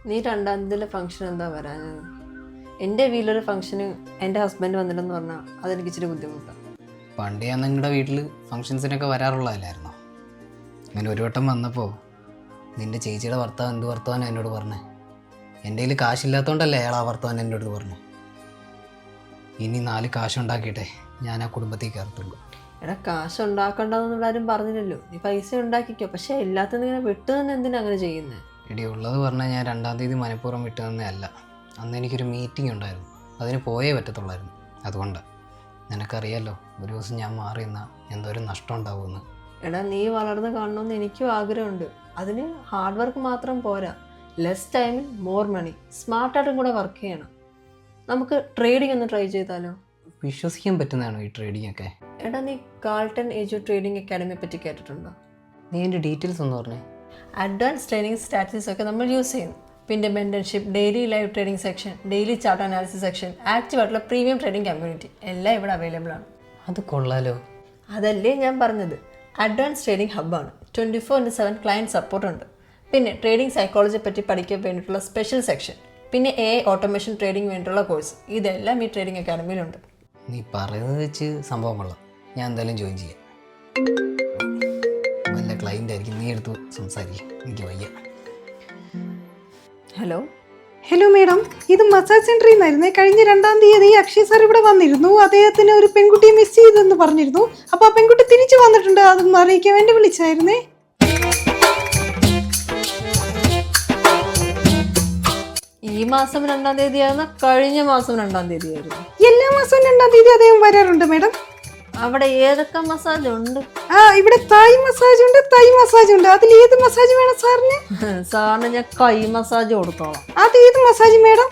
നീ 2-ാം തീയതിയിലെ ഫംഗ്ഷൻ എന്താ വരാനെന്ന്? എൻ്റെ വീട്ടിലൊരു ഫംഗ്ഷന് എൻ്റെ ഹസ്ബൻഡ് വന്നിട്ടെന്ന് പറഞ്ഞാൽ അതെനിക്ക് ഇച്ചിരി ബുദ്ധിമുട്ടാണ്. പണ്ട് ഞാൻ നിങ്ങളുടെ വീട്ടിൽ ഫംഗ്ഷൻസിനൊക്കെ വരാറുള്ളതല്ലായിരുന്നോ? അങ്ങനെ ഒരു വട്ടം വന്നപ്പോൾ നിൻ്റെ ചേച്ചിയുടെ ഭർത്താവ് എന്ത് വർത്തമാനം എന്നോട് പറഞ്ഞേ? എൻ്റെ കയ്യിൽ കാശില്ലാത്തതുകൊണ്ടല്ലേ അയാൾ ആ വർത്തമാനം എന്നോട് പറഞ്ഞു. ഇനി 4 കാശുണ്ടാക്കിയിട്ടെ ഞാൻ ആ കുടുംബത്തിൽ കയറത്തുള്ളൂ. എടാ, കാശ് ഉണ്ടാക്കണ്ടെന്നൊന്നും ആരും പറഞ്ഞില്ലല്ലോ. നീ പൈസ ഉണ്ടാക്കിക്കോ. പക്ഷെ എല്ലാത്തിനും ഇങ്ങനെ വിട്ടു തന്നെ എന്തിനാ അങ്ങനെ ചെയ്യുന്നത്? ഇടി ഉള്ളത് പറഞ്ഞാൽ ഞാൻ 2-ാം തീയതി മനഃപൂർവ്വം വിട്ടു തന്നേ അല്ല. അന്ന് എനിക്കൊരു മീറ്റിംഗ് ഉണ്ടായിരുന്നു, അതിന് പോയേ പറ്റത്തുള്ളായിരുന്നു. അതുകൊണ്ട് നിനക്കറിയാലോ, ഒരു ദിവസം ഞാൻ മാറി നിന്നാൽ എന്തോരം നഷ്ടം ഉണ്ടാവുമെന്ന്. എടാ, നീ വളർന്ന് കാണണമെന്ന് എനിക്കും ആഗ്രഹമുണ്ട്. അതിന് ഹാർഡ് വർക്ക് മാത്രം പോരാ. ലെസ് ടൈമിൽ മോർ മണി. സ്മാർട്ടായിട്ടും കൂടെ വർക്ക് ചെയ്യണം. നമുക്ക് ട്രേഡിംഗ് ഒന്ന് ട്രൈ ചെയ്താലോ? വിശ്വസിക്കാൻ പറ്റുന്നതാണോ ഈ ട്രേഡിംഗ് ഒക്കെ? എടാ, നീ കാൾട്ടൺ എജു ട്രേഡിംഗ് അക്കാഡമിയെ പറ്റി കേട്ടിട്ടുണ്ടോ? നീ എൻ്റെ ഡീറ്റെയിൽസ് ഒന്ന് പറഞ്ഞേ. അഡ്വാൻസ് ട്രെയിനിങ് സ്ട്രാറ്റജീസ് ഒക്കെ നമ്മൾ യൂസ് ചെയ്യുന്നു. പിന്നെ mentorship, daily live trading section, daily chart analysis section, active ആയിട്ടുള്ള പ്രീമിയം ട്രേഡിംഗ് കമ്മ്യൂണിറ്റി എല്ലാം ഇവിടെ അവൈലബിൾ ആണ്. അത് കൊള്ളാലോ. അതല്ലേ ഞാൻ പറഞ്ഞത്. അഡ്വാൻസ് ട്രേഡിംഗ് ഹബ്ബാണ്. 24/7 ക്ലയൻറ്റ് സപ്പോർട്ട് ഉണ്ട്. പിന്നെ ട്രേഡിംഗ് സൈക്കോളജിയെ പറ്റി പഠിക്കാൻ വേണ്ടിയിട്ടുള്ള സ്പെഷ്യൽ സെക്ഷൻ, പിന്നെ AI ഓട്ടോമേഷൻ ട്രേഡിംഗ് വേണ്ടിയിട്ടുള്ള കോഴ്സ്, ഇതെല്ലാം ഈ ട്രേഡിംഗ് അക്കാഡമിയിലുണ്ട്. നീ പറയുന്നത് വെച്ച് സംഭവം കൊള്ളാം. ഞാൻ എന്തായാലും ജോയിൻ ചെയ്യാം. വല്ല ക്ലൈൻ്റ് ആയിരിക്കും, നീ എടുത്ത് സംസാരിക്കും, എനിക്ക് വയ്യ. ഹലോ ഹലോ മാഡം, ഇത് മസാജ് സെന്ററിൽ നിന്നായിരുന്നേ. കഴിഞ്ഞ 2-ാം തീയതി അക്ഷയ് സാർ ഇവിടെ വന്നിരുന്നു. അദ്ദേഹത്തിന് ഒരു പെൺകുട്ടിയെ മിസ് ചെയ്തെന്ന് പറഞ്ഞിരുന്നു. അപ്പോൾ ആ പെൺകുട്ടി തിരിച്ചു വന്നിട്ടുണ്ട്, അതൊന്ന് അറിയിക്കാൻ വേണ്ടി വിളിച്ചായിരുന്നേ. ഈ മാസം 2-ാം തീയതിയായിരുന്ന കഴിഞ്ഞ മാസം 2-ാം തീയതിയായിരുന്നു? എല്ലാ മാസവും 2-ാം തീയതി അദ്ദേഹം വരാറുണ്ട് മാഡം. അവിടെ ഏതൊക്കെ മസാജ് ഉണ്ട്? ഇവിടെ തായ് മസാജ് ഉണ്ട്, മസാജ് ഉണ്ട്. അതിൽ ഏത് മസാജ് വേണം സാറിന്? സാറിന് ഞാൻ കൈ മസാജ് കൊടുത്തോളാം. അത് ഏത് മസാജ് മാഡം?